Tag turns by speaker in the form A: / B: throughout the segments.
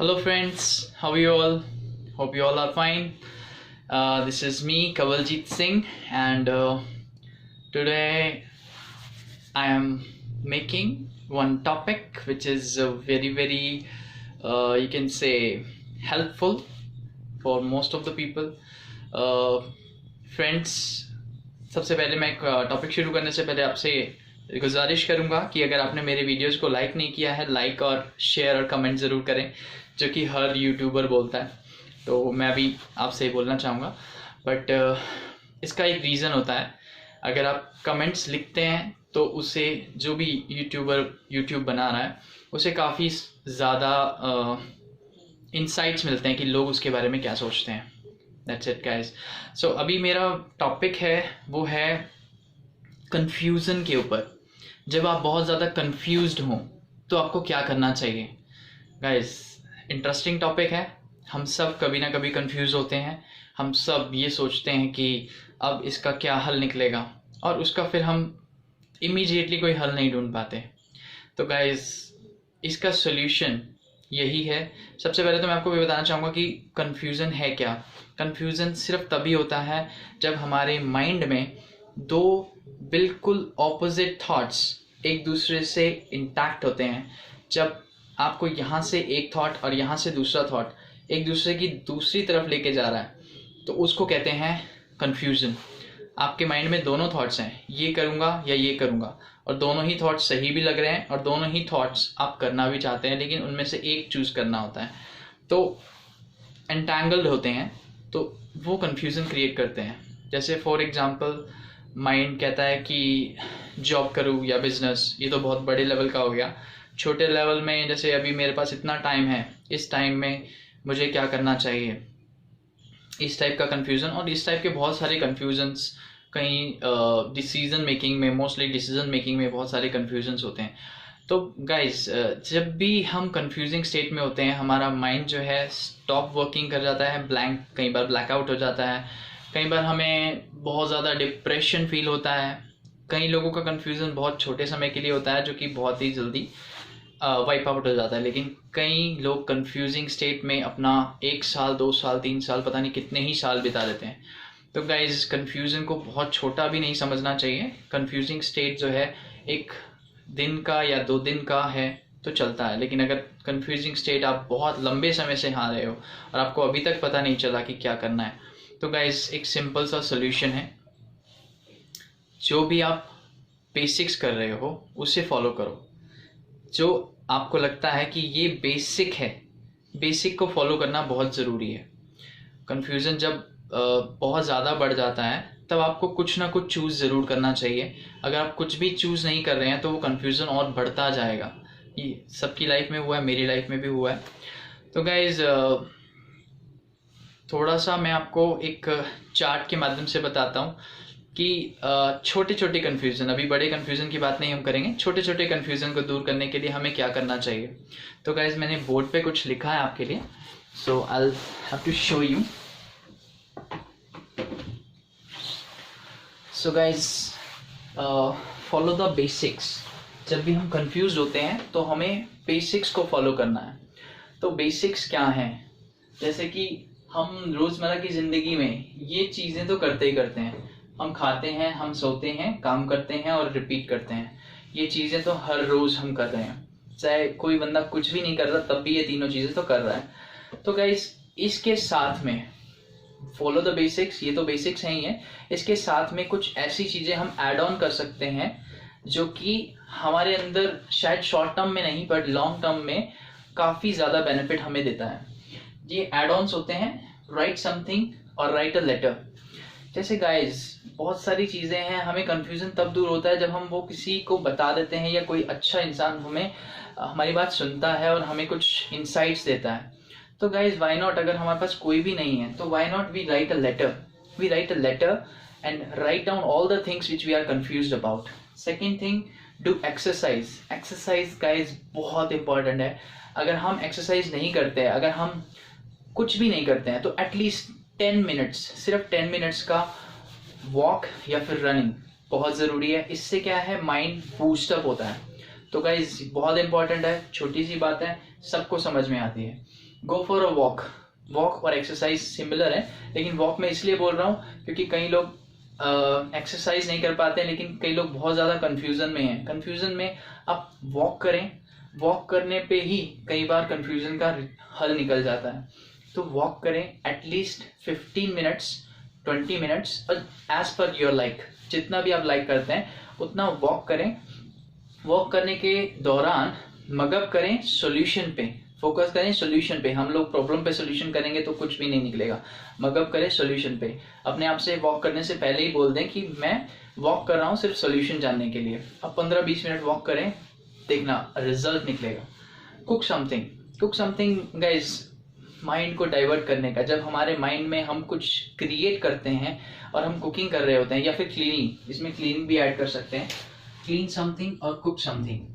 A: Hello, friends. How are you all? Hope you all are fine. This is me, Kawaljeet Singh, and today I am making one topic which is very, you can say, helpful for most of the people. Friends, सबसे पहले मैं एक topic शुरू करने से पहले आपसे गुजारिश करूंगा कि अगर आपने मेरे वीडियोस को लाइक नहीं किया है, लाइक और शेयर और कमेंट ज़रूर करें, जो कि हर यूट्यूबर बोलता है। तो मैं भी आपसे बोलना चाहूँगा, बट इसका एक रीज़न होता है। अगर आप कमेंट्स लिखते हैं तो उसे जो भी यूट्यूब बना रहा है उसे काफ़ी ज़्यादा इंसाइट्स मिलते हैं कि लोग उसके बारे में क्या सोचते हैं। That's it guys. सो अभी मेरा टॉपिक है वो है कन्फ्यूज़न के ऊपर। जब आप बहुत ज़्यादा कन्फ्यूज्ड हों तो आपको क्या करना चाहिए। गाइस, इंटरेस्टिंग टॉपिक है। हम सब कभी ना कभी कंफ्यूज होते हैं। हम सब ये सोचते हैं कि अब इसका क्या हल निकलेगा, और उसका फिर हम इमीडिएटली कोई हल नहीं ढूंढ पाते। तो गाइस, इसका सोल्यूशन यही है। सबसे पहले तो मैं आपको ये बताना चाहूँगा कि कन्फ्यूज़न है क्या। कन्फ्यूज़न सिर्फ तभी होता है जब हमारे माइंड में दो बिल्कुल ऑपोजिट थॉट्स एक दूसरे से इंटैक्ट होते हैं। जब आपको यहाँ से एक थॉट और यहाँ से दूसरा थॉट एक दूसरे की दूसरी तरफ लेके जा रहा है, तो उसको कहते हैं कन्फ्यूज़न। आपके माइंड में दोनों थॉट्स हैं, ये करूँगा या ये करूँगा, और दोनों ही थॉट्स सही भी लग रहे हैं और दोनों ही थॉट्स आप करना भी चाहते हैं, लेकिन उनमें से एक चूज़ करना होता है। तो एंटैंगल्ड होते हैं, तो वो कन्फ्यूज़न क्रिएट करते हैं। जैसे फॉर एग्जांपल, माइंड कहता है कि जॉब करूँ या बिजनेस, ये तो बहुत बड़े लेवल का हो गया। छोटे लेवल में जैसे अभी मेरे पास इतना टाइम है, इस टाइम में मुझे क्या करना चाहिए, इस टाइप का कन्फ्यूज़न। और इस टाइप के बहुत सारे कन्फ्यूजन्स कहीं डिसीजन मेकिंग में, मोस्टली डिसीजन मेकिंग में बहुत सारे कन्फ्यूजन्स होते हैं। तो गाइस, जब भी हम कंफ्यूजिंग स्टेट में होते हैं, हमारा माइंड जो है स्टॉप वर्किंग कर जाता है, ब्लैंक, कई बार ब्लैकआउट हो जाता है, कई बार हमें बहुत ज़्यादा डिप्रेशन फील होता है। कई लोगों का कन्फ्यूज़न बहुत छोटे समय के लिए होता है, जो कि बहुत ही जल्दी वाइप आउट हो जाता है। लेकिन कई लोग कंफ्यूजिंग स्टेट में अपना 1 साल, 2 साल, 3 साल, पता नहीं कितने ही साल बिता देते हैं। तो गाइज, कंफ्यूजन को बहुत छोटा भी नहीं समझना चाहिए। कंफ्यूजिंग स्टेट जो है एक दिन का या 2 दिन का है तो चलता है, लेकिन अगर कंफ्यूजिंग स्टेट आप बहुत लंबे समय से आ रहे हो और आपको अभी तक पता नहीं चला कि क्या करना है, तो गाइज एक सिंपल सा सोल्यूशन है। जो भी आप बेसिक्स कर रहे हो उसे फॉलो करो। जो आपको लगता है कि ये बेसिक है, बेसिक को फॉलो करना बहुत ज़रूरी है। कन्फ्यूज़न जब बहुत ज़्यादा बढ़ जाता है तब आपको कुछ ना कुछ चूज़ ज़रूर करना चाहिए। अगर आप कुछ भी चूज़ नहीं कर रहे हैं तो वो कन्फ्यूज़न और बढ़ता जाएगा। ये सबकी लाइफ में हुआ है, मेरी लाइफ में भी हुआ है। तो गाइज़, थोड़ा सा मैं आपको एक चार्ट के माध्यम से बताता हूँ कि छोटे छोटे कन्फ्यूज़न, अभी बड़े कन्फ्यूज़न की बात नहीं हम करेंगे, छोटे छोटे कन्फ्यूज़न को दूर करने के लिए हमें क्या करना चाहिए। तो गाइज़, मैंने बोर्ड पे कुछ लिखा है आपके लिए, so I will have to show you. So guys, follow the basics. जब भी हम कंफ्यूज होते हैं तो हमें बेसिक्स को फॉलो करना है। तो बेसिक्स क्या हैं? जैसे कि हम रोज़मर्रा की ज़िंदगी में ये चीज़ें तो करते ही करते हैं। हम खाते हैं, हम सोते हैं, काम करते हैं और रिपीट करते हैं। ये चीज़ें तो हर रोज़ हम कर रहे हैं। चाहे कोई बंदा कुछ भी नहीं कर रहा तब भी ये तीनों चीज़ें तो कर रहा है। तो गाइस, इसके साथ में फॉलो द बेसिक्स, ये तो बेसिक्स हैं ही है। इसके साथ में कुछ ऐसी चीज़ें हम ऐड ऑन कर सकते हैं जो कि हमारे अंदर शायद शॉर्ट टर्म में नहीं बट लॉन्ग टर्म में काफ़ी ज़्यादा बेनिफिट हमें देता है। ये ऐड ऑन्स होते हैं राइट समथिंग और राइट अ लेटर। जैसे गाइज, बहुत सारी चीज़ें हैं, हमें कन्फ्यूज़न तब दूर होता है जब हम वो किसी को बता देते हैं या कोई अच्छा इंसान हमें हमारी बात सुनता है और हमें कुछ इंसाइट्स देता है। तो गाइज, व्हाई नॉट, अगर हमारे पास कोई भी नहीं है तो why not we write a letter and write down all the things which we are confused about. Second thing, do exercise guys बहुत इंपॉर्टेंट है। अगर हम एक्सरसाइज नहीं करते हैं, अगर हम कुछ भी नहीं करते हैं, तो एटलीस्ट 10 मिनट्स, सिर्फ 10 मिनट्स का वॉक या फिर रनिंग बहुत ज़रूरी है। इससे क्या है, माइंड बूस्ट अप होता है। तो गाइज बहुत इंपॉर्टेंट है, छोटी सी बात है, सबको समझ में आती है। Go for a walk. Walk और एक्सरसाइज सिमिलर है, लेकिन वॉक में इसलिए बोल रहा हूँ क्योंकि कई लोग एक्सरसाइज नहीं कर पाते हैं, लेकिन कई लोग बहुत ज़्यादा कन्फ्यूज़न में हैं। कन्फ्यूज़न में आप वॉक करें, वॉक करने पे ही कई बार कन्फ्यूज़न का हल निकल जाता है। तो वॉक करें एटलीस्ट 15 मिनट्स 20 मिनट्स, और एज पर योर लाइक, जितना भी आप लाइक करते हैं उतना वॉक करें। वॉक करने के दौरान मगअप करें सॉल्यूशन पे, फोकस करें सॉल्यूशन पे। हम लोग प्रॉब्लम पे सॉल्यूशन करेंगे तो कुछ भी नहीं निकलेगा। मगअप करें सॉल्यूशन पे। अपने आप से वॉक करने से पहले ही बोल दें कि मैं वॉक कर रहा हूँ सिर्फ सॉल्यूशन जानने के लिए। अब 15-20 मिनट वॉक करें, देखना रिजल्ट निकलेगा। कुक समथिंग गाइज, माइंड को डाइवर्ट करने का। जब हमारे माइंड में हम कुछ क्रिएट करते हैं और हम कुकिंग कर रहे होते हैं, या फिर क्लीनिंग, इसमें क्लीनिंग भी ऐड कर सकते हैं। क्लीन समथिंग और कुक समथिंग।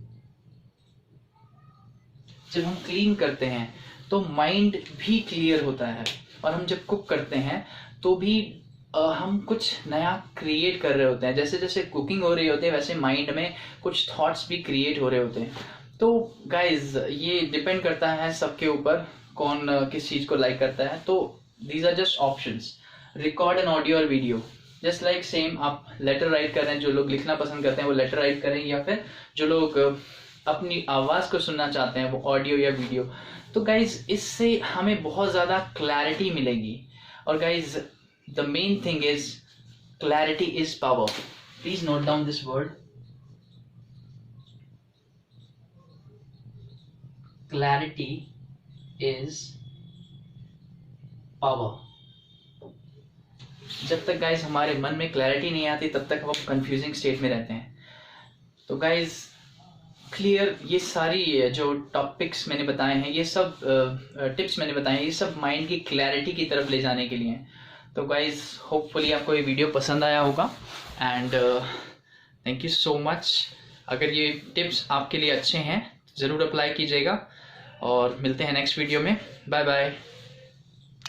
A: जब हम क्लीन करते हैं तो माइंड भी क्लियर होता है, और हम जब कुक करते हैं तो भी हम कुछ नया क्रिएट कर रहे होते हैं। जैसे जैसे कुकिंग हो रही होती है वैसे माइंड में कुछ थॉट्स भी क्रिएट हो रहे होते हैं। तो गाइज ये डिपेंड करता है सबके ऊपर, कौन किस चीज़ को लाइक करता है। तो these are just options. Record an audio और वीडियो, जस्ट लाइक सेम आप लेटर राइट कर रहे हैं, जो लोग लिखना पसंद करते हैं वो लेटर राइट करें, या फिर जो लोग अपनी आवाज़ को सुनना चाहते हैं वो ऑडियो या वीडियो। तो गाइज इससे हमें बहुत ज़्यादा क्लैरिटी मिलेगी। और guys the main thing is clarity is power. Please note down this word, clarity is power. जब तक गाइज हमारे मन में क्लैरिटी नहीं आती तब तक हम कंफ्यूजिंग स्टेट में रहते हैं। तो गाइज क्लियर, ये सारी जो टॉपिक्स मैंने बताए हैं, ये सब टिप्स मैंने बताए हैं, ये सब माइंड की क्लैरिटी की तरफ ले जाने के लिए हैं। तो गाइज होपफुली आपको ये वीडियो पसंद आया होगा, and thank you so much. अगर ये टिप्स आपके लिए अच्छे हैं ज़रूर अप्लाई कीजिएगा, और मिलते हैं नेक्स्ट वीडियो में। Bye bye.